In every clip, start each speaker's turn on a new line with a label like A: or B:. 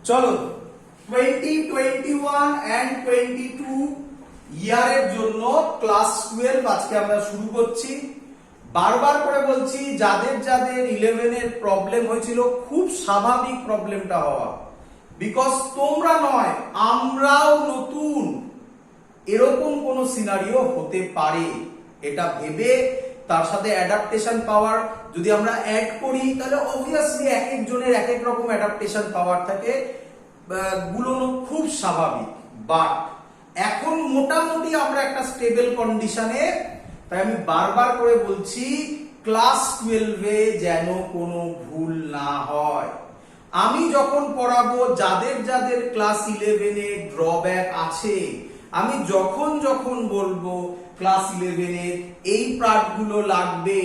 A: চলো 2021 এন্ড 22 ইয়ারের জন্য ক্লাস 12 আজকে আমরা শুরু করছি। বারবার করে বলছি, যাদের যাদের 11 এর প্রবলেম হয়েছিল, খুব স্বাভাবিক প্রবলেমটা হওয়া, বিকজ তোমরা নয় আমরাও নতুন, এরকম কোন সিনারিও হতে পারে এটা ভেবে তার সাথে অ্যাডাপ্টেশন পাওয়ার যদি আমরা অ্যাড করি, তাহলে অবভিয়াসলি এক একজনের এক এক রকম অ্যাডাপ্টেশন পাওয়ার থাকে, গুলোনো খুব স্বাভাবিক। বাট এখন মোটামুটি আমরা একটা স্টেবল কন্ডিশনে, তাই আমি বারবার করে বলছি ক্লাস 12 এ যেন কোনো ভুল না হয়। আমি যখন পড়াবো, যাদের যাদের ক্লাস 11 এ ড্রব্যাক আছে, আমি যখন যখন বলবো ক্লাস 11 এর এই পার্টগুলো লাগবে,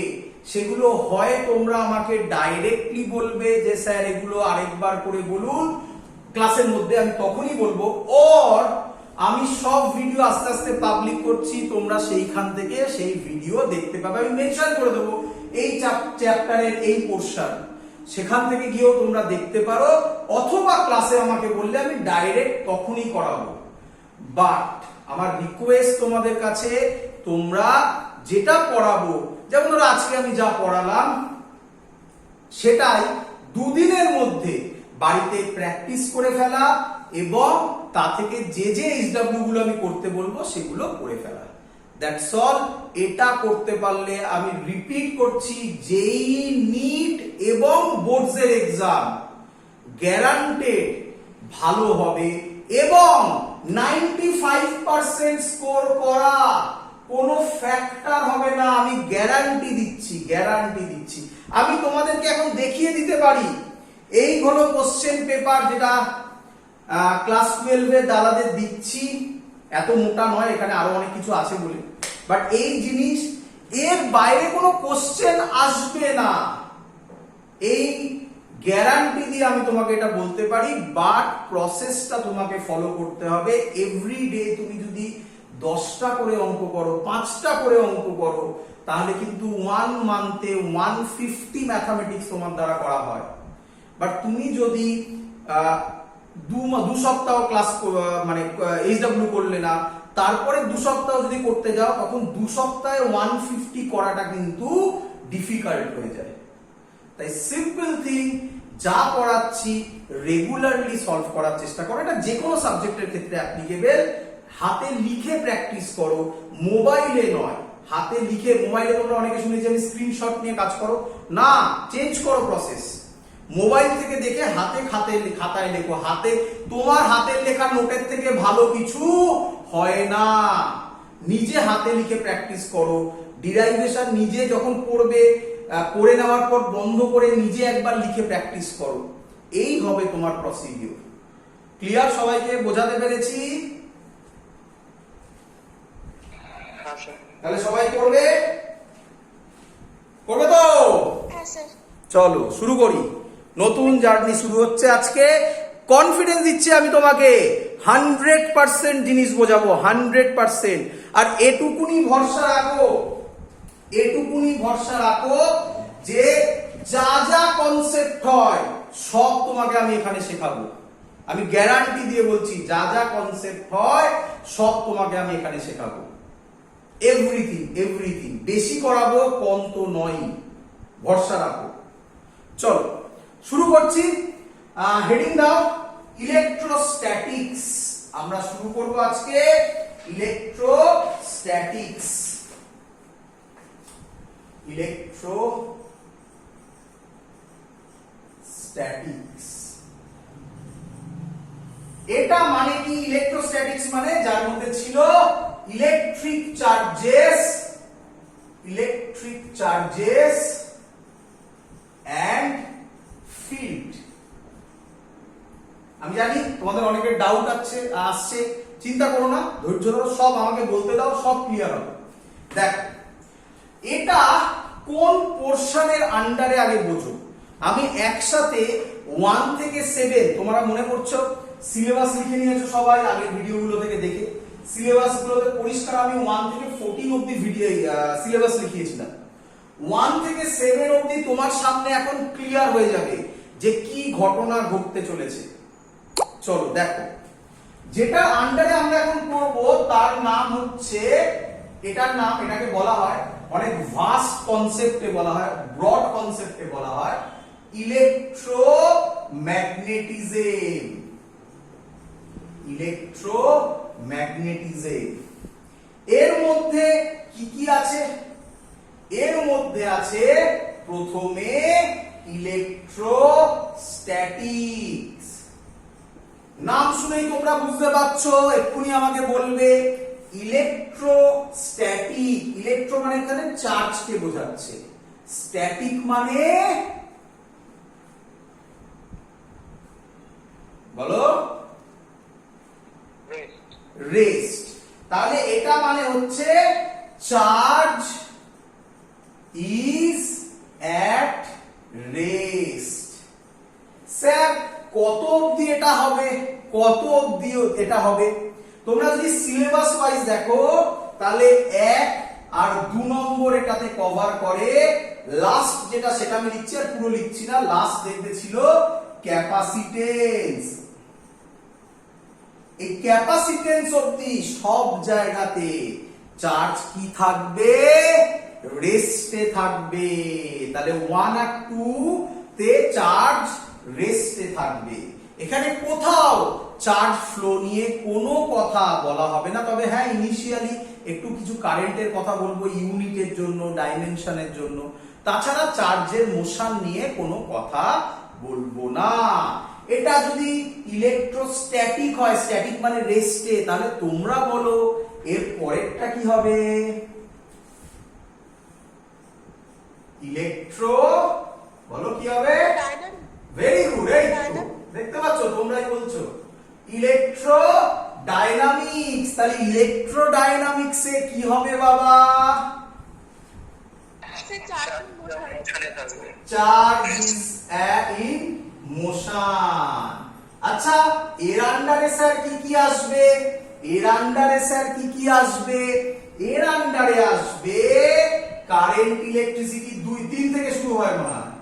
A: সেগুলো হয় তোমরা আমাকে ডাইরেক্টলি বলবে যে স্যার এগুলো আরেকবার করে বলুন ক্লাসের মধ্যে, আমি তখনই বলবো, অর আমি সব ভিডিও আস্তে আস্তে পাবলিক করছি, তোমরা সেইখান থেকে সেই ভিডিও দেখতে পাবে। আমি মেনশন করে দেবো এই চ্যাপ্টারের এই পোরশন, সেখান থেকে গিয়েও তোমরা দেখতে পারো, অথবা ক্লাসে আমাকে বললে আমি ডাইরেক্ট তখনই করাবো। বাট আমার রিকোয়েস্ট তোমাদের কাছে, তোমরা যেটা পড়াবো, যেমন ধরো আজকে আমি যা পড়ালাম সেটাই দুদিনের মধ্যে বাড়িতে প্র্যাকটিস করে ফেলা, এবং তা থেকে যে যে এইচডব্লিউ গুলো আমি করতে বলবো সেগুলো করে ফেলা। That's all. এটা করতে পারলে, আমি রিপিট করছি, জেই, নিট এবং বোর্ডস এর এক্সাম গ্যারান্টেড ভালো হবে, এবং 95% স্কোর করা কোনো ফ্যাক্টর হবে না, আমি গ্যারান্টি দিচ্ছি। আমি তোমাদেরকে এখন দেখিয়ে দিতে পারি, এই হলো কোশ্চেন পেপার যেটা ক্লাস 12 এর দাদাদের দিচ্ছি। এত মোটা নয়, এখানে আরো অনেক কিছু আছে বলে, বাট এই জিনিস, এর বাইরে কোনো কোশ্চেন আসবে না, এই গ্যারান্টি দিয়ে আমি তোমাকে এটা বলতে পারি। বাট প্রসেসটা তোমাকে ফলো করতে হবে। এভরিডে তুমি যদি 10টা করে অঙ্ক করো, 5টা করে অঙ্ক করো, তাহলে কিন্তু 1 মান্থে 150 ম্যাথামেটিক্স তোমার দ্বারা করা হয়। বাট তুমি যদি 2 সপ্তাহ ক্লাস মানে এইচডব্লিউ করলে না, তারপরে 2 সপ্তাহ যদি করতে যাও, তখন 2 সপ্তাহে 150 করাটা কিন্তু ডিফিকাল্ট হয়ে যায়। তাই সিম্পল থিং, যা পড়াচ্ছি রেগুলারলি সলভ করার চেষ্টা করো। এটা যে কোনো সাবজেক্টের ক্ষেত্রে অ্যাপ্লিকেবল। হাতে লিখে প্র্যাকটিস করো, মোবাইলে নয়, হাতে লিখে। মোবাইলে তোমরা অনেকে শুনেছি আমি স্ক্রিনশট নিয়ে কাজ করো, না, চেঞ্জ করো প্রসেস। মোবাইল থেকে দেখে হাতে খাতায় লেখো। তোমার হাতের লেখা নোটের থেকে ভালো কিছু হয় না। নিজে হাতে লিখে প্র্যাকটিস করো। ডিরাইভেশন নিজে যখন পড়বে, পড়ে নেওয়ার পর বন্ধ করে নিজে একবার লিখে প্র্যাকটিস করো। এই হবে তোমার প্রসিডিউর। ক্লিয়ার? সবাইকে বোঝাতে পেরেছি? তাহলে সবাই করবে তো? চলো শুরু করি। নতুন জার্নি শুরু হচ্ছে আজকে। কনফিডেন্স দিচ্ছি আমি তোমাকে, 100% জিনিস বোঝাবো, 100%। আর এটুকুনি ভরসা রাখো যে যা যা কনসেপ্ট হয় সব তোমাকে আমি এখানে শেখাবো। আমি গ্যারান্টি দিয়ে বলছি, যা যা কনসেপ্ট হয় সব তোমাকে আমি এখানে শেখাবো। এভরিথিং বেশি করাবো, কম তো নয়, ভরসা রাখো। চলো শুরু করছি। হেডিং দাও, ইলেকট্রোস্ট্যাটিক্স। আমরা শুরু করব আজকে ইলেকট্রোস্ট্যাটিক্স। এটা মানে কি? ইলেকট্রোস্ট্যাটিক্স মানে যার মধ্যে ছিল ইলেকট্রিক চার্জেস এন্ড ফিল্ড। আমি জানি তোমাদের অনেকের ডাউট আসছে, চিন্তা করো না, ধৈর্য ধরো, সব আমাকে বলতে দাও, সব ক্লিয়ার হবে। দেখ, এটা কোন পোরশনের আন্ডারে আগে বোঝো। আমি একসাথে 1 থেকে 7, তোমরা মনে করছো সিলেবাস লিখে নিয়েছো সবাই আগের ভিডিওগুলো থেকে দেখে। সিলেবাস গুলোতে পরিষ্কার আমি 1 থেকে 14 অবধি ভিডিও সিলেবাস লিখিয়েছিলাম। 1 থেকে 7 অবধি তোমার সামনে এখন ক্লিয়ার হয়ে যাবে যে কি ঘটনা ঘটতে চলেছে। চলো দেখো, যেটা আন্ডারে আমরা এখন করব তার নাম হচ্ছে, এটাকে বলা হয় অনেক ভাস্ট কনসেপ্টে বলা হয়, ব্রড কনসেপ্টে বলা হয় ইলেকট্রোম্যাগনেটিজম। ইলেকট্রোম্যাগনেটিজম এর মধ্যে কি কি আছে? এর মধ্যে আছে প্রথমে ইলেকট্রোস্ট্যাটিক্স। নাম শুনেই তোমরা বুঝতে পারছো, এক্ষুনি আমাকে বলবে ইলেকট্রোস্ট্যাটিক। ইলেকট্রো মানে এখানে চার্জকে বোঝাচ্ছে, স্ট্যাটিক মানে বলো রেস্ট। তাহলে এটা মানে হচ্ছে charge is at rest. Sir কত অবধি এটা হবে, কত অবধি এটা হবে? তোমরা যদি সিলেবাস ওয়াইজ দেখো তাহলে 1 আর 2 নম্বর এটাতে কভার করে। লাস্ট যেটা সেটা আমি লিখছি, আর পুরো লিখছি না, লাস্ট দেখতে ছিল ক্যাপাসিটেন্স। এই ক্যাপাসিটেন্স অবধি সব জায়গাতে চার্জ কি থাকবে? রেস্টে থাকবে। তাহলে 1 আর 2 তে চার্জ রেস্টে থাকবে। এখানে কোথাও চার্জ ফ্লো নিয়ে কোনো কথা বলা হবে না, তবে হ্যাঁ ইনিশিয়ালি একটু কিছু কারেন্টের কথা বলবো ইউনিটের জন্য, ডাইমেনশনের জন্য। তাছাড়া চার্জের মোশন নিয়ে কোনো কথা বলবো না। এটা যদি ইলেকট্রোস্ট্যাটিক হয়, স্ট্যাটিক মানে রেস্টে, তাহলে তোমরা বলো এর পরেরটা কি হবে? ইলেকট্রো, বলো কি হবে? ভেরি গুড, এই তো দেখতে পাচ্ছ, তোমরাই বলছো ইলেকট্রো ডাইনামিক্স। তাহলে ইলেকট্রো ডাইনামিক্সে কি হবে বাবা? Charge is in motion. আচ্ছা, এর আন্ডারে স্যার কি কি আসবে? এর আন্ডারে স্যার কি কি আসবে? এর আন্ডারে আসবে কারেন্ট, ইলেকট্রিসিটি, 2-3 থেকে শুরু হয় মনে হয়।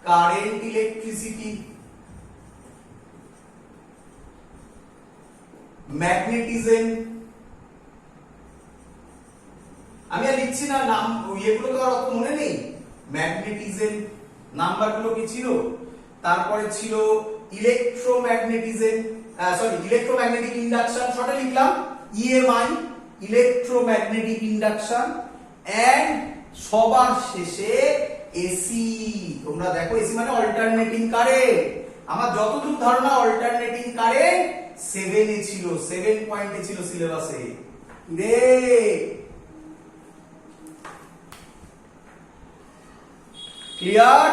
A: Current, electricity, magnetism. আমি আর লিখছি না নাম, এগুলো তো আর অত মনে নেই। ম্যাগনেটিজম নাম্বারগুলো কি ছিল? তারপরে ছিল ইলেকট্রোম্যাগনেটিজম, ইলেকট্রোম্যাগনেটিক ইন্ডাকশন, শর্টে লিখলাম ইএমআই, ইলেকট্রোম্যাগনেটিক ইন্ডাকশন। এন্ড সবার শেষে এসি। তোমরা দেখো এসি মানে অল্টারনেটিং কারেন্ট। আমার যতদূর ধারণা অল্টারনেটিং কারেন্ট 7 এ ছিল, 7 পয়েন্টে ছিল সিলেবাসে। রে ক্লিয়ার?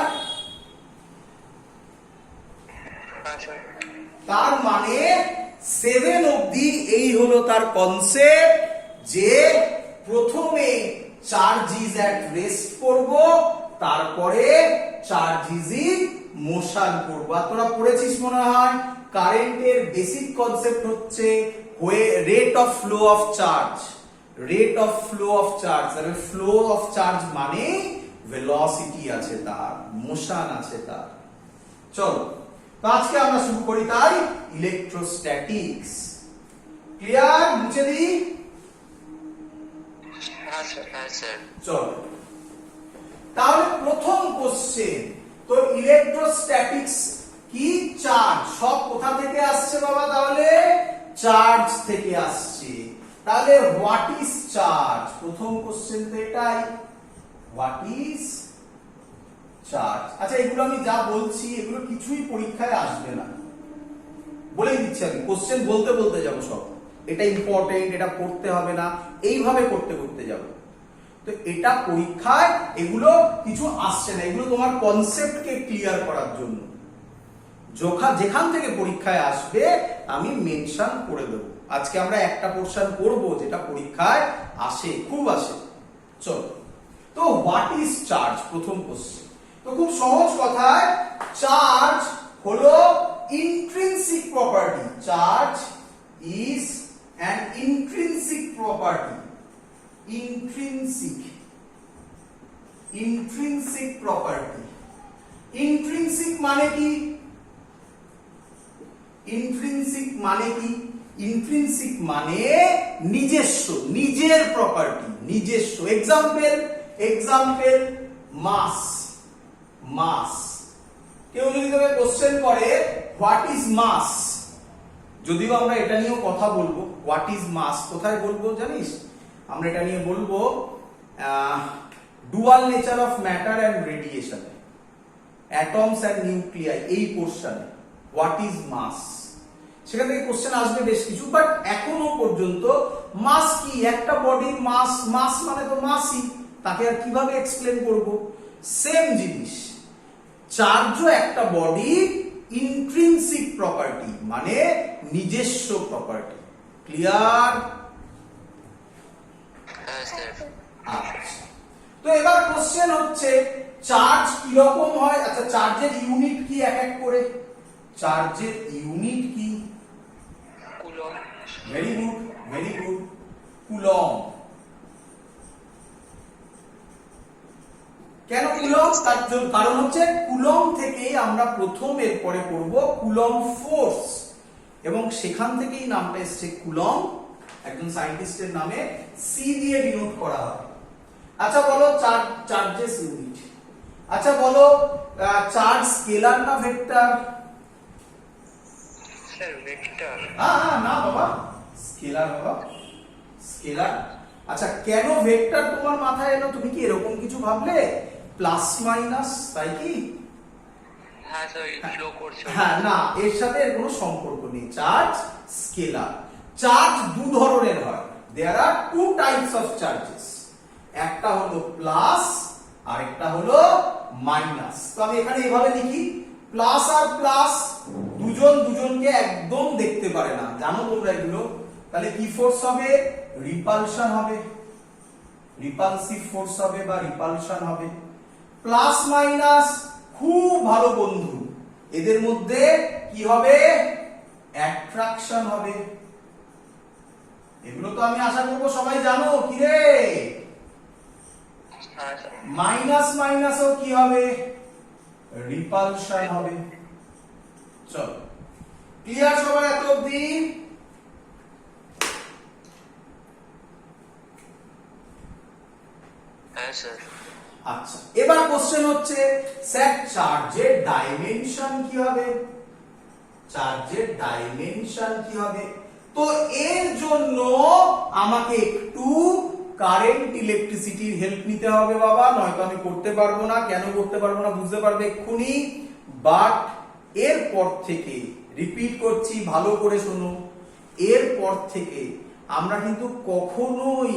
A: তার মানে 7 অবধি এই হলো তার কনসেপ্ট, যে প্রথমে চার্জ ইজ অ্যাট রেস্ট করব, তারপরে চার্জ ইজ ইন মোশন করব। আর তোরা পড়েছিস মনে হয়, কারেন্টের বেসিক কনসেপ্ট হচ্ছে rate of flow of charge. Rate of flow of charge, তাহলে ফ্লো অফ চার্জ মানে ভেলোসিটি আছে তার, মোশন আছে তার। চলো তো আজকে আমরা শুরু করি তাই ইলেকট্রোস্ট্যাটিক্স। ক্লিয়ার? মুছে দিই? চলো তাহলে প্রথম কোশ্চেন, তো ইলেকট্রোস্ট্যাটিক্স কি? চার্জ। সব কোথা থেকে আসছে বাবা? তাহলে চার্জ থেকে আসছে। তাহলে হোয়াট ইজ চার্জ? প্রথম কোশ্চেন তো এটাই, হোয়াট ইজ চার্জ। আচ্ছা, এগুলো আমি যা বলছি এগুলো কিছুই পরীক্ষায় আসবে না, বলে দিচ্ছি আমি। কোশ্চেন বলতে বলতে যাবো সব, এটা ইম্পর্টেন্ট, এটা পড়তে হবে না, এইভাবে করতে করতে যাবো। তো এটা পরীক্ষায় এগুলো কিছু আসছে না, এগুলো তোমার কনসেপ্টকে ক্লিয়ার করার জন্য। যেখান থেকে পরীক্ষায় আসবে আমি মেনশন করে দেবো। আজকে আমরা একটা পোরশন করব যেটা পরীক্ষায় আসে, খুব আসে। চলো, তো হোয়াট ইজ চার্জ? প্রথম কোশ্চেন। তো খুব সহজ কথায়, চার্জ হলো intrinsic property. Charge is an intrinsic property. Intrinsic property. Intrinsic মানে কি? ইন্ট্রিনসিক মানে কি? ইন্ট্রিনসিক মানে নিজস্ব, নিজের প্রপার্টি, নিজস্ব। এক্সাম্পল মাস। মাস, কেউ যদি তোকে কোশ্চেন করে হোয়াট ইজ মাস, যদিও আমরা এটা নিয়েও কথা বলবো, হোয়াট ইজ মাস কোথায় বলবো জানিস? আমরা এটা নিয়ে বলবো dual nature of matter and radiation, atoms and nuclei, এই পোর্শনে হোয়াট ইজ মাস, সেখান থেকে কোশ্চেন আসবে বেশ কিছু। বাট এখনো পর্যন্ত মাস কি? একটা বডির মাস, মাস মানে তো মাসই, তাকে আর কিভাবে এক্সপ্লেন করব? সেম জিনিস, চার্জও একটা বডি ইন্ট্রিনসিক প্রপার্টি মানে নিজস্ব প্রপার্টি। ক্লিয়ার? আচ্ছা, তো এবার কোশ্চেন হচ্ছে চার্জ কিরকম হয়? আচ্ছা, চার্জের ইউনিট কি এক এক করে? চার্জের ইউনিট কি? Coulomb. Very good, very good, coulomb. কেন কুলম? তার কারণ হচ্ছে কুলম থেকেই আমরা প্রথম এরপরে করব কুলম ফোর্স, এবং সেখান থেকেই নামটা এসেছে কুলম, একজন সায়েন্টিস্টের নামে, সি দিয়ে ডিনোট করা হয়। আচ্ছা বলো চার্জেস ইউনিট। আচ্ছা বলো চার্জ স্কেলার না ভেক্টর?
B: Sir vector.
A: না বাবা, স্কেলার বাবা, স্কেলার। আচ্ছা, কেন ভেক্টর তোমার মাথায় এলো? তুমি কি এরকম কিছু ভাবলে প্লাস মাইনাস, তাই কি?
B: হ্যাঁ স্যার, ফ্লো করছে।
A: হ্যাঁ, না, এর সাথে এর কোনো সম্পর্ক নেই। Charge scalar. চার্জ দু ধরনের হয়, দেয়ার আর টু টাইপস অফ চার্জেস, একটা হলো প্লাস আর একটা হলো মাইনাস। তো আমি এখানে এভাবে লিখি, প্লাস আর প্লাস দুজন দুজনকে একদম দেখতে পারে না, জানো তোমরা এগুলো। তাহলে কি ফোর্স হবে? রিপালশন হবে, রিপালসিভ ফোর্স হবে বা রিপালশন হবে। প্লাস মাইনাস খুব ভালো বন্ধু, এদের মধ্যে কি হবে? অ্যাট্রাকশন হবে। এগুলো তো আমি আশা করবো সবাই জানো। কি রে, মাইনাস মাইনাসও কি হবে? রিপালশন হবে। চলো, ক্লিয়ার সবাই এত অবধি?
B: হ্যাঁ স্যার।
A: আচ্ছা, এবার কোশ্চেন হচ্ছে স্যার চার্জের ডাইমেনশন কি হবে? চার্জের ডাইমেনশন কি হবে? তো এর জন্য আমাকে একটু কারেন্ট ইলেকট্রিসিটির হেল্প নিতে হবে বাবা, নয়তো আমি করতে পারবো না। কেন করতে পারবো না বুঝতে পারবে এক্ষুনি। বাট এরপর থেকে, রিপিট করছি, ভালো করে শোনো, এরপর থেকে আমরা কিন্তু কখনোই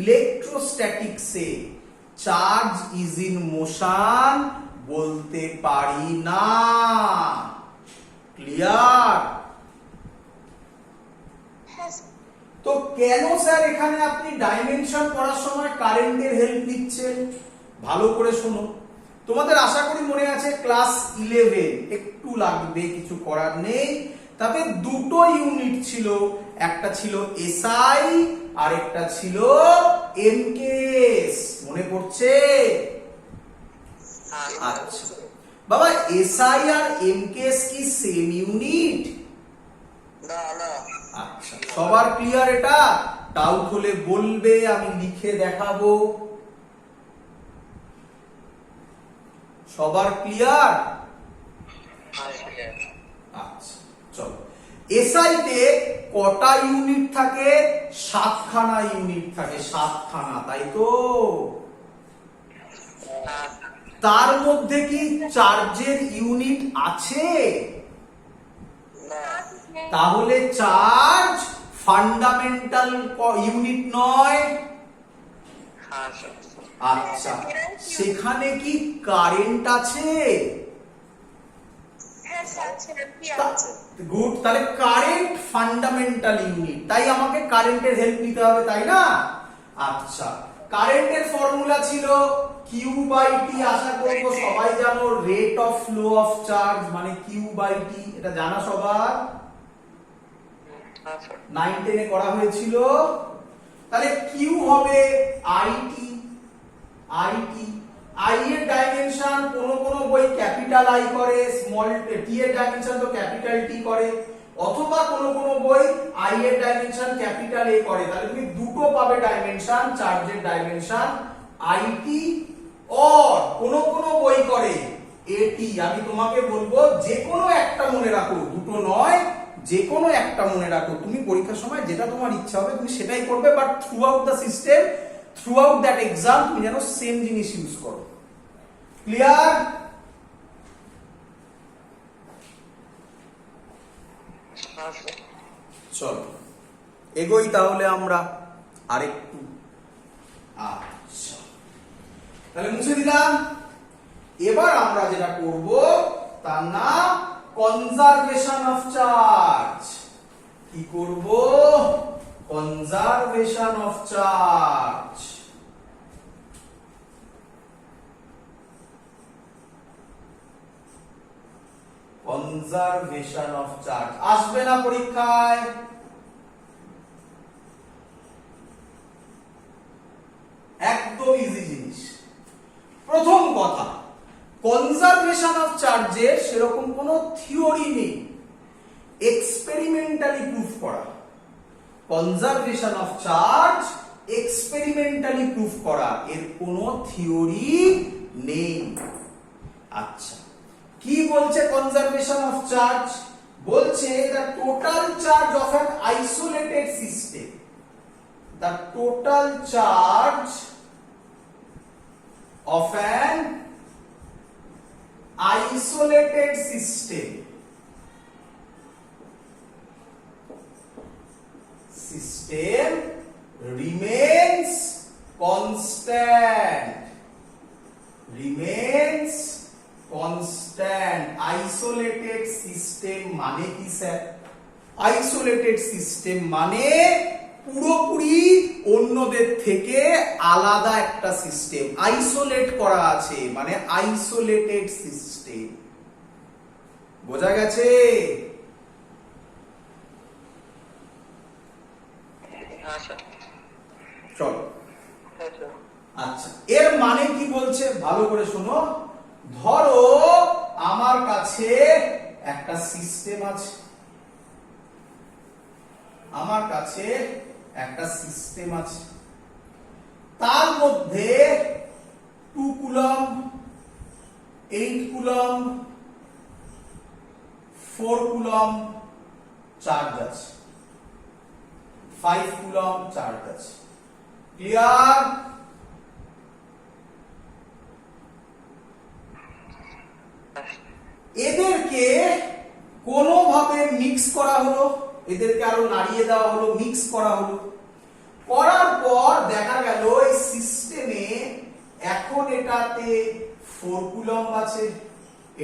A: ইলেকট্রোস্ট্যাটিক্সে চার্জ ইজ ইন মোশন বলতে পারি না। ক্লিয়ার? তো কেন স্যার এখানে আপনি ডাইমেনশন করার সময় কারেন্টের হেল্প নিচ্ছেন? ভালো করে শোনো, তোমাদের আশা করি মনে আছে ক্লাস 11, একটু লাগবে, কিছু করার নেই। তাতে দুটো ইউনিট ছিল, একটা ছিল এসআই আর একটা ছিল এমকেএস, মনে পড়ছে? আচ্ছা বাবা, এসআই আর এমকেএস কি সেম ইউনিট?
B: না না।
A: আচ্ছা, সবার ক্লিয়ার? এটা ডাউট হলে বলবে, আমি লিখে দেখাবো। সবার ক্লিয়ার? আচ্ছা চলো, এসআই তে কটা ইউনিট থাকে? 7খানা ইউনিট থাকে, 7খানা, তাই তো? তার মধ্যে কি চার্জের ইউনিট আছে? তাহলে চার্জ ফান্ডামেন্টাল ইউনিট নয়। আচ্ছা, সেখানে কি কারেন্ট আছে? গুড, তাহলে কারেন্ট ফান্ডামেন্টাল ইউনিট, তাই আমাকে কারেন্টের হেল্প নিতে হবে, তাই না? আচ্ছা, কারেন্টের ফর্মুলা ছিল কিউ বাই টি, আশা করবো সবাই জানো, rate of flow of charge মানে কিউ বাই টি, এটা জানা সবার, 9-10 এ করা হয়েছিল। তাহলে কিউ হবে আইটি, আইটি আই এর ডাইমেনশন কোন বই ক্যাপিটাল আই করে, স্মল টি এর ডাইমেনশন তো ক্যাপিটাল টি করে, অথবা কোন বই আই এর ডাইমেনশন ক্যাপিটাল এ করে। তাহলে তুমি দুটো পাবে ডাইমেনশন, চার্জের ডাইমেনশন আইটি, অর কোন বই করে এটি। আমি তোমাকে বলবো যে কোনো একটা মনে রাখো, দুটো নয়, যে কোনো একটা মনে রাখো। তুমি পরীক্ষার সময় যেটা তোমার ইচ্ছা হবে তুমি সেটাই করবে, but through out the system, through out that exam তুমি যেন সেম জিনিস ইউজ করো। ক্লিয়ার?
B: হ্যাঁ স্যার।
A: চলো এগোই তাহলে আমরা আরেকটু। আচ্ছা, তাহলে মুছে দিলাম। এবার আমরা যেটা করব তার নাম কনজারভেশন অফ চার্জ। কি করব? Conservation of charge. Conservation of charge আসবে না পরীক্ষায়? একদম ইজি জিনিস। প্রথম কথা, কনজারভেশন অফ চার্জের সেরকম কোনো থিওরি নেই এক্সপেরিমেন্টালি প্রুফ করা। Conservation of charge experimentally proof করা, এর কোনো থিওরি নেই। আচ্ছা, কি বলছে কনজারভেশন অফ চার্জ? বলছে the total charge of an isolated system, the total charge of an isolated system remains constant, remains constant। Isolated system মানে কি স্যার? আইসোলেটেড সিস্টেম মানে পুরোপুরি অন্যদের থেকে আলাদা একটা সিস্টেম, আইসোলেট করা আছে, মানে আইসোলেটেড সিস্টেম। বোঝা গেছে?
B: হ্যাঁ স্যার।
A: চলো।
B: হ্যাঁ স্যার।
A: আচ্ছা, এর মানে কি বলছে ভালো করে শোনো। ধরো আমার কাছে একটা সিস্টেম আছে, আমার কাছে একটা সিস্টেম আছে, তার মধ্যে 2 কুলম্ব, 8 কুলম্ব, 4 কুলম্ব চার্জ আছে, 5 কুলম্ব চার্জ আছে। ক্লিয়ার? এদেরকে কোনোভাবে মিক্স করা হলো, এদেরকে আরো নাড়িয়ে দেওয়া হলো, মিক্স করা হলো। করার পর দেখা গেল এই সিস্টেমে এখন এটাতে 4 কুলম্ব আছে,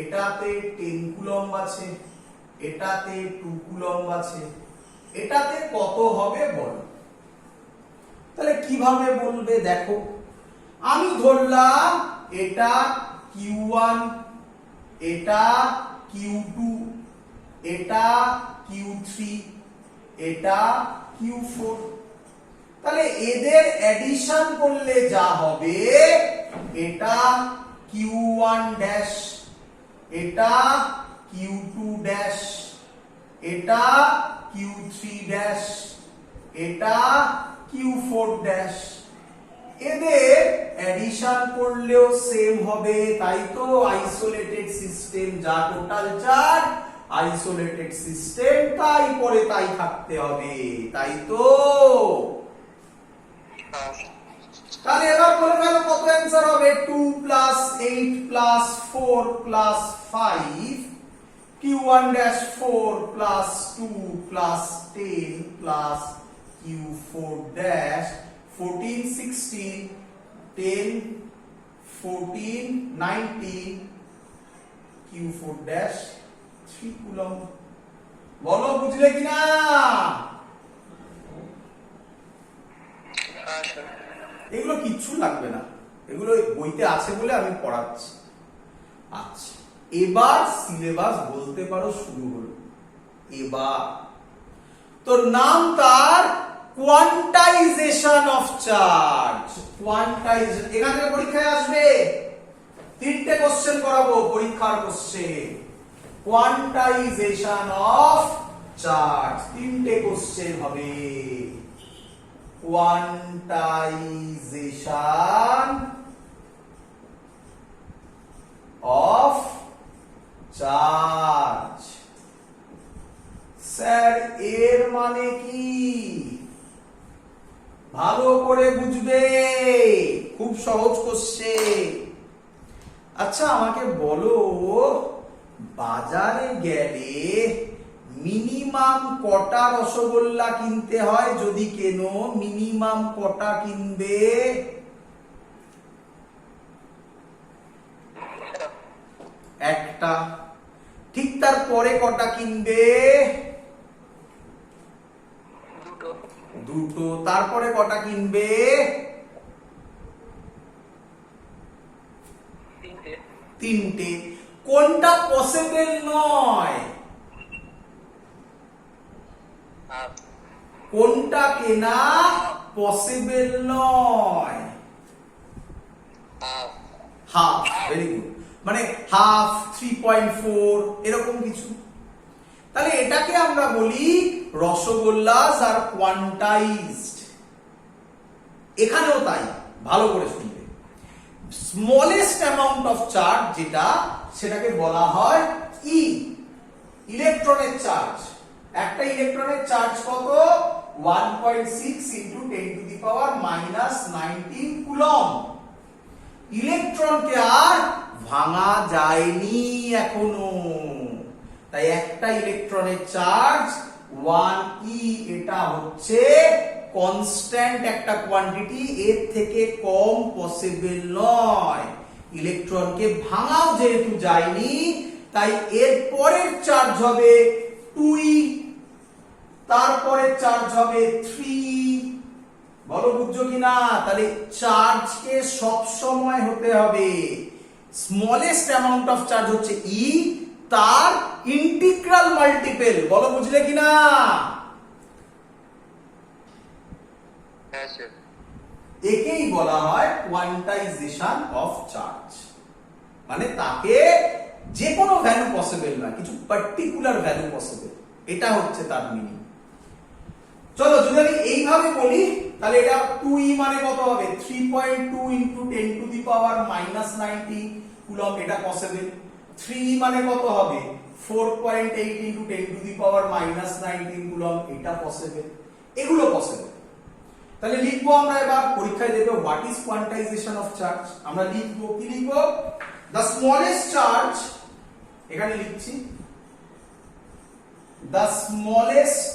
A: এটাতে 10 কুলম্ব আছে, এটাতে 2 কুলম্ব আছে, এটাতে কত হবে বলো? তাহলে কিভাবে বলবে দেখো, আমি ধরলাম এটা Q1, এটা Q2, এটা Q3, এটা Q4। তাহলে এদের এডিশন করলে যা হবে, এটা Q1 ড্যাশ, এটা Q2 ড্যাশ, এটা Q3 ড্যাশ, এটা Q4 ড্যাশ। এদের এডিশন করলেও সেম হবে, তাই তো? আইসোলেটেড সিস্টেম, যা টোটাল চার্জ, আইসোলেটেড সিস্টেম তাই পরে তাই থাকতে হবে, তাই তো? তাহলে এবার বলে ফেলো কত অ্যানসার হবে? 2 plus 8 plus 4 plus 5, Q1 dash 4 plus 2 plus 10 plus Q4 dash 14 16 10 14 19 Q4 dash 3 coulomb. বলো বুঝলে কিনা? এগুলো কিচ্ছু লাগবে না, এগুলো বইতে আছে বলে আমি পড়াচ্ছি। আচ্ছা, এবার সিলেবাস বলতে পারো শুরু হলো। এবার তোর নাম তার কোয়ান্টাইজেশন অফ চার্জ। কোয়ান্টাইজেশন এখান থেকে পরীক্ষায় আসবে, তিনটে কোশ্চেন করাবো, পরীক্ষার কোশ্চেন। কোয়ান্টাইজেশন অফ চার্জ, তিনটে কোশ্চেন হবে। Quantisation of charge. স্যার এর মানে কি? ভালো করে বুঝবে, খুব সহজ কোশ্চেন। আচ্ছা আমাকে বলো, বাজারে গেলে মিনিমাম কটা রসগোল্লা কিনতে হয়? যদি কেনো মিনিমাম কটা কিনবে? একটা। ঠিক তারপরে কটা কিনবে?
B: দুটো।
A: দুটো। তারপরে কটা কিনবে?
B: তিনটে।
A: তিনটে। কোনটা পসিবল নয়?
B: হাফ।
A: কোনটা কেনা পসিবল নয়?
B: হাফ।
A: হাফ। Very good. মানে হাফ, 3.4 এরকম কিছু। তাহলে এটাকে আমরা বলি রসগোল্লাস আর কোয়ান্টাইজড। এখানেও তাই, ভালো করে শুনবে। স্মলেস্ট অ্যামাউন্ট অফ চার্জ যেটা, সেটাকে বলা হয় ই, ইলেকট্রনের চার্জ। একটা ইলেকট্রনের চার্জ কত? 1.6 into 10 to the power -19 coulomb. ইলেকট্রনকে আর ভাঙা যায়নি এখনো, তাই একটা ইলেকট্রনের চার্জ 1e, এটা হচ্ছে কনস্ট্যান্ট একটা কোয়ান্টিটি, এর থেকে কম পসিবল নয়। ইলেকট্রনকে ভাঙাও যেহেতু যায়নি, তাই এর পরের চার্জ হবে 2e, তারপরের চার্জ হবে 3। বলো বুঝছো কিনা? তাহলে চার্জকে সব সময় হতে হবে, স্মলেস্ট অ্যামাউন্ট অফ চার্জ হচ্ছে ই, তার ইন্টিগ্রাল মাল্টিপল। বলো বুঝলে কিনা?
B: হ্যাঁ স্যার।
A: একেই বলা হয় কোয়ান্টাইজেশন অফ চার্জ। মানে তাকে যে কোনো ভ্যালু পসিবল না, কিছু পার্টিকুলার ভ্যালু পসিবল, এটা হচ্ছে তার মিনিং। চলো যদি আমি এইভাবে বলি, তাহলে এটা 2e মানে কত হবে? 3.2 into 10 to the power -19 coulomb, এটা পসিবল। 3e মানে কত হবে? 4.8 into 10 to the power -19 coulomb, এটা পসিবল। এগুলো পসিবল। তাহলে লিখবো আমরা এবার, পরীক্ষায় দেবে what is quantisation of charge. আমরা লিখবো, কি লিখবো? দ্য স্মলেস্ট চার্জ, এখানে লিখছি the smallest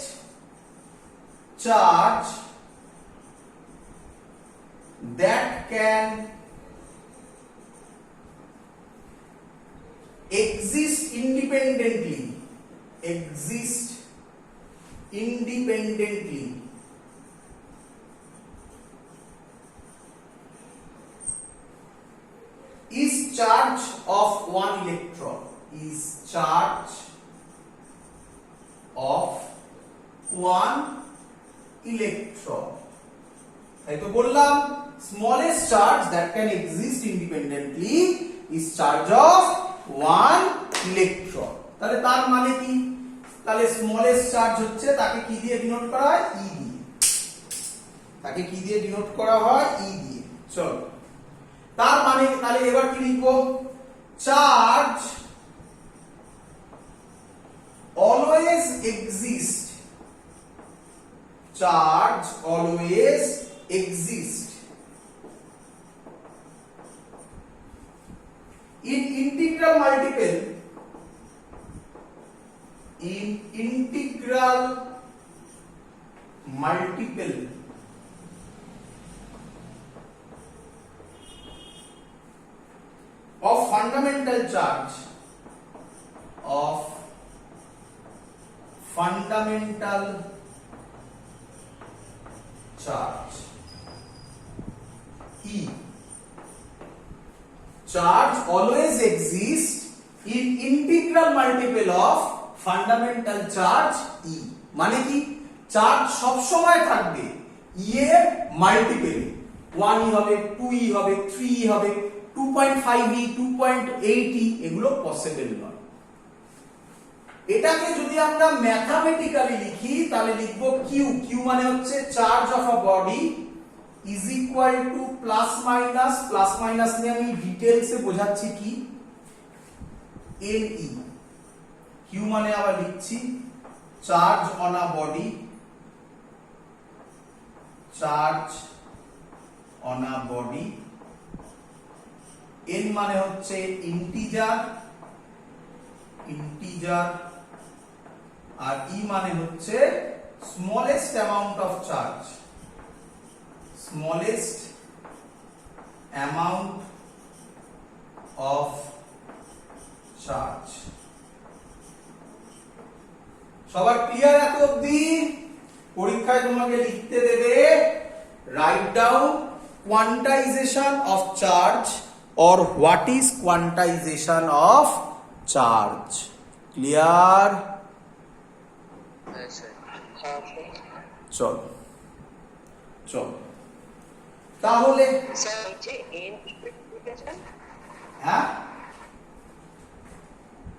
A: charge that can exist independently is charge of one electron, is charge of one electron. তাই তো বললাম, smallest charge that can exist independently is charge of one electron. তাহলে তার মানে কি? তাহলে smallest charge হচ্ছে, তাকে কি দিয়ে ডিনোট করা হয়? E দিয়ে। তাকে কি দিয়ে ডিনোট করা হয়? E দিয়ে। চলো, তার মানে তাহলে এবার কি লিখবো? Charge always exist, charge always exist in integral multiple, in integral multiple of fundamental charge, of fundamental charge E. Charge always exists in integral multiple of fundamental charge E. মানে কি? চার্জ সব সময় থাকবে E এর মাল্টিপলে, 1e হবে, 2e হবে, 3e হবে, 2.5e 2.8e এগুলো পসিবল নয়। এটাকে যদি আমরা ম্যাথমেটিক্যালি লিখি তাহলে লিখবো কিউ, কিউ মানে হচ্ছে charge of a body is equal to plus minus নিয়ে আমি ডিটেইলসে বোঝাচ্ছি কি এনই। কিউ মানে আবার লিখছি charge on a body, charge on a body. N মানে হচ্ছে ইন্টিজার, আর ই মানে হচ্ছে smallest amount of charge, smallest amount of charge. সবার ক্লিয়ার এত অবধি? পরীক্ষায় তোমাকে লিখতে দেবে write down quantisation of charge or what is quantization of charge. Clear?
B: হ্যাঁ স্যার।
A: চল তাহলে
B: স্যার হচ্ছে এন ইকুয়েশন,
A: হ্যাঁ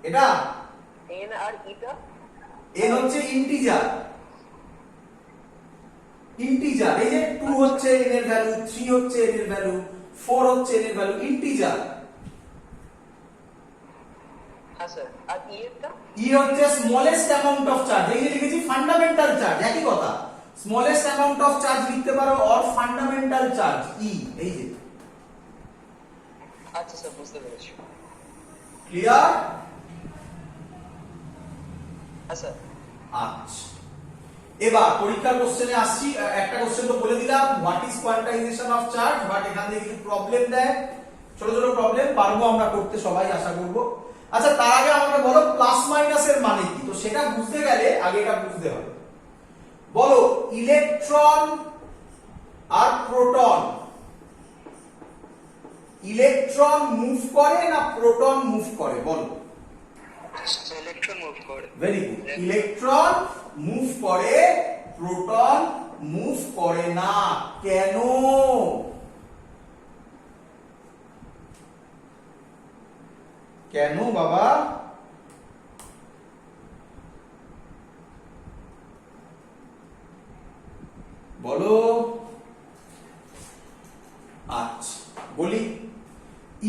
A: এটা
B: এন আর ইটা,
A: এন হচ্ছে ইন্টিজার, এই যে 2 হচ্ছে n এর ভ্যালু, 3 হচ্ছে n এর ভ্যালু, 4 হচ্ছে n এর ভ্যালু, ইন্টিজার।
B: হ্যাঁ স্যার। আর ই এরটা?
A: ই হচ্ছে স্মলেস্ট অ্যামাউন্ট অফ চার্জ, এই যে লিখেছি ফান্ডামেন্টাল চার্জ, একই কথা। স্মলেস্ট অ্যামাউন্ট অফ চার্জ লিখতে পারো অর ফান্ডামেন্টাল চার্জ ই, এই যে।
B: আচ্ছা স্যার, বুঝতে পেরেছি।
A: ক্লিয়ার?
B: হ্যাঁ স্যার।
A: আচ্ছা, এবার পরীক্ষার কোশ্চেনে আসছি। একটা কোশ্চেন তো বলে দিলাম what is quantisation of charge, but এখান থেকে কিছু প্রবলেম দেয়, ছোট ছোট প্রবলেম, পারবো আমরা করতে সবাই আশা করব। আচ্ছা, তার আগে আমাকে বলো প্লাস মাইনাস এর মানে কি। তো সেটা বুঝতে গেলে আগে এটা বুঝতে হবে। বলো ইলেকট্রন আর প্রোটন, ইলেকট্রন মুভ করে না প্রোটন মুভ করে? বলো।
B: ইলেকট্রন মুভ করে।
A: Very good. ইলেকট্রন মুভ করে, প্রোটন মুভ করে না। কেন? কেন বাবা? বলো। আচ্ছা, বলি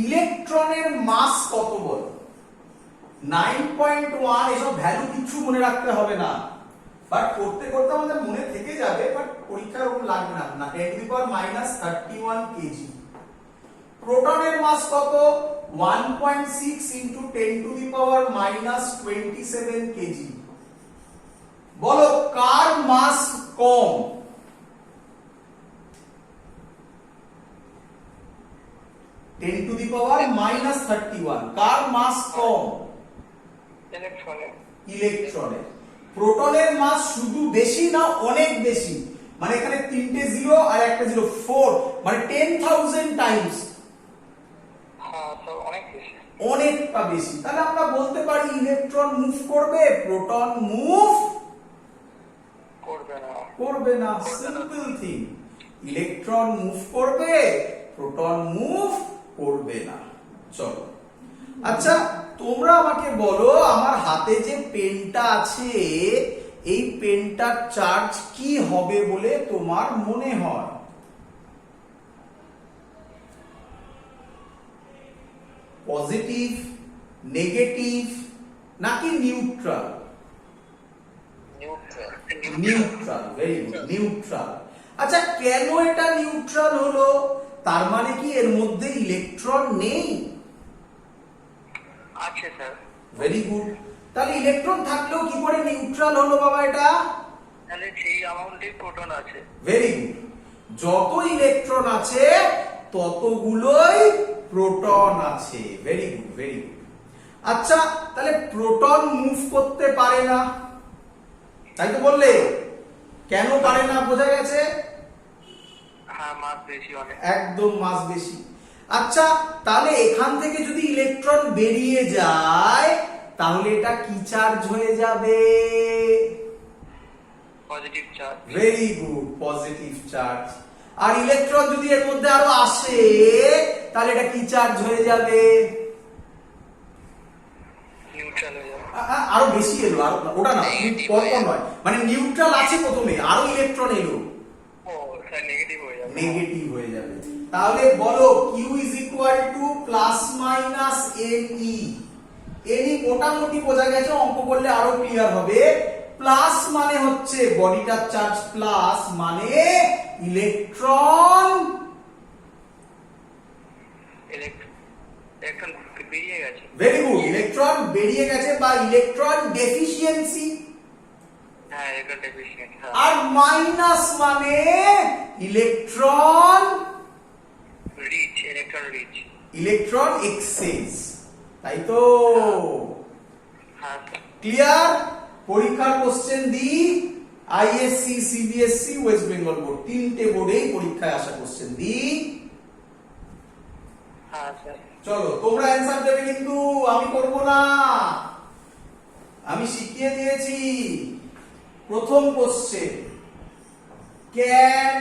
A: ইলেকট্রনের মাস কত বলো? 9.1। এসব ভ্যালু কিছু মনে রাখতে হবে না, বাট করতে করতে আমাদের মনে থেকে যাবে, বাট পরীক্ষার ওরকম লাগবে না। 10⁻³ কেজি। প্রোটনের মাস কত? 1.6 × 10⁻27 কেজি। বলো কার মাস কম? (10⁻31) কার মাস কম?
B: ইলেকট্রনের।
A: ইলেকট্রনের। প্রোটনের মাস শুধু বেশি না অনেক বেশি? মানে এখানে 3টে 0 আর একটা 0, 4, মানে 10,000 টাইমস।
B: হ্যাঁ, তো অনেক বেশি।
A: অনেকটা বেশি। তাহলে আমরা বলতে পারি ইলেকট্রন মুভ করবে, প্রোটন মুভ করবে না। Simple thing. ইলেকট্রন মুভ করবে, প্রোটন মুভ করবে না। চলো, আচ্ছা তোমরা আমাকে বলো আমার হাতে যে পেনটা আছে এই পেনটার চার্জ কি হবে বলে তোমার মনে হয়? পজিটিভ, নেগেটিভ নাকি neutral? Neutral. Very good, neutral. আচ্ছা, কেন এটা নিউট্রাল হলো? তার মানে কি এর মধ্যে ইলেকট্রন নেই?
B: আছে স্যার।
A: Very good. তাহলে ইলেকট্রন থাকলেও কি করে নিউট্রাল হলো বাবা এটা?
B: তাহলে সেই অ্যামাউন্টে প্রোটন আছে।
A: Very good. যত ইলেকট্রন আছে ততগুলোই প্রোটন আছে। Very good, very good. আচ্ছা, তাহলে প্রোটন মুভ করতে পারে না, তাই তো বললে? কেন পারে না বোঝা গেছে?
B: হ্যাঁ, মাস বেশি অনেক।
A: একদম মাস বেশি। আচ্ছা, তাহলে এখান থেকে যদি ইলেকট্রন বেরিয়ে যায় তাহলে এটা কি চার্জ হয়ে যাবে?
B: Positive charge.
A: Very good, positive charge. আর ইলেকট্রন যদি এর মধ্যে আরো আসে তাহলে এটা কি চার্জ হয়ে যাবে?
B: নিউট্রাল হয়ে যাবে।
A: আরো বেশি এলো, আর ওটা না,
B: Negative
A: পরপর
B: হয়ে যাবে।
A: নয়, মানে নিউট্রাল আছে প্রথমে, আরো ইলেকট্রন এলো,
B: ও স্যার নেগেটিভ হয়ে যাবে।
A: নেগেটিভ হয়ে যাবে। তাহলে বলো Q is equal to plus minus NE। NE মোটামুটি বোঝা গেছে, অঙ্ক করলে আরো ক্লিয়ার হবে। প্লাস মানে হচ্ছে বডিটার চার্জ প্লাস, মানে ইলেকট্রন
B: ইলেকট্রন বেরিয়ে গেছে।
A: ভেরি গুড, ইলেকট্রন বেরিয়ে গেছে বা ইলেকট্রন ডেফিসিয়েন্সি।
B: হ্যাঁ ইলেকট্রন ডেফিসিয়েন্ট।
A: আর মাইনাস মানে electron
B: rich, electron rich.
A: Electron exchange, তাই তো?
B: হ্যাঁ
A: ক্লিয়ার? পরীক্ষার question the ISC, CBSE, West Bengal board, তিনটে বোর্ডেই পরীক্ষায় আসা কোশ্চেন দি।
B: হ্যাঁ স্যার।
A: চলো তোমরা অ্যানসার দেবে, কিন্তু আমি করব না, আমি শিখিয়ে দিয়েছি। প্রথম question, can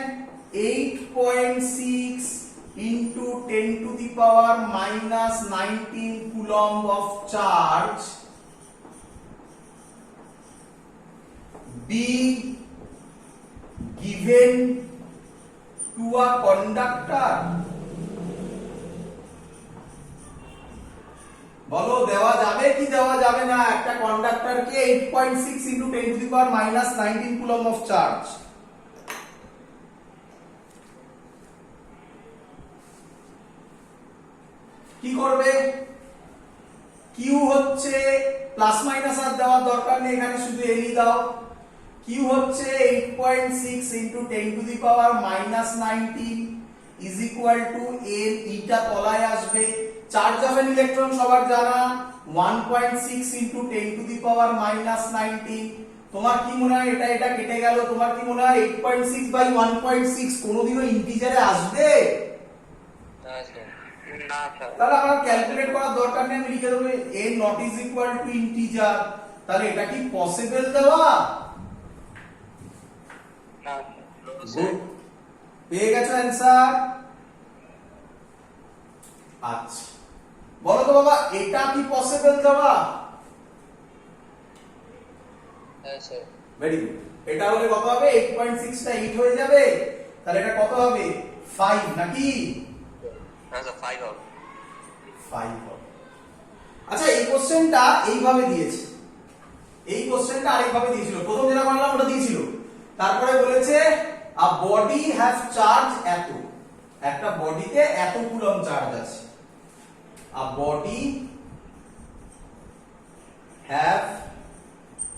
A: 8.6 into 10 to the power minus 19 coulomb of charge be given to a conductor? বলো দেওয়া যাবে কি দেওয়া যাবে না একটা কন্ডাক্টরকে 8.6 into 10 to the power minus 19 coulomb of charge? কি করবে? কিউ হচ্ছে প্লাস মাইনাস আর দেওয়ার দরকার নেই, এখানে শুধু এলই দাও। কিউ হচ্ছে 8.6 into 10 to the power minus 19 is equal to এর ইটা তলায় আসবে। চার্জ অফ এন ইলেকট্রন সবার জানা 1.6 into 10 to the power minus 19। তোমার কি মনে হয় এটা এটা কেটে গেল, তোমার কি মনে হয় 8.6 by 1.6 কোনোদিনও ইন্টিজারে আসবে?
B: না স্যার। না স্যার।
A: তাহলে আমার ক্যালকুলেট করার দরকার নেই, আমি লিখে দেবো n not is equal to integer। তাহলে এটা কি পসিবল দেওয়া?
B: না
A: গুড, পেয়ে গেছো অ্যানসার। আচ্ছা বলো তো বাবা, এটা কি পসিবল দেওয়া?
B: হ্যাঁ স্যার।
A: Very good. এটা হলে কত হবে? 8.6 টা 8 হয়ে যাবে, তাহলে এটা কত হবে? 5 নাকি?
B: হ্যাঁ স্যার 5 হবে।
A: 5 হবে। আচ্ছা এই কোশ্চেনটা এইভাবে দিয়েছে, এই কোশ্চেনটা আরেকভাবে দিয়েছিল। প্রথম যেটা বানালাম ওটা দিয়েছিল, তারপরে বলেছে আ বডি হ্যাভ চার্জ এত, একটা বডিতে এত কুলম্ব চার্জ আছে। আ বডি হ্যাভ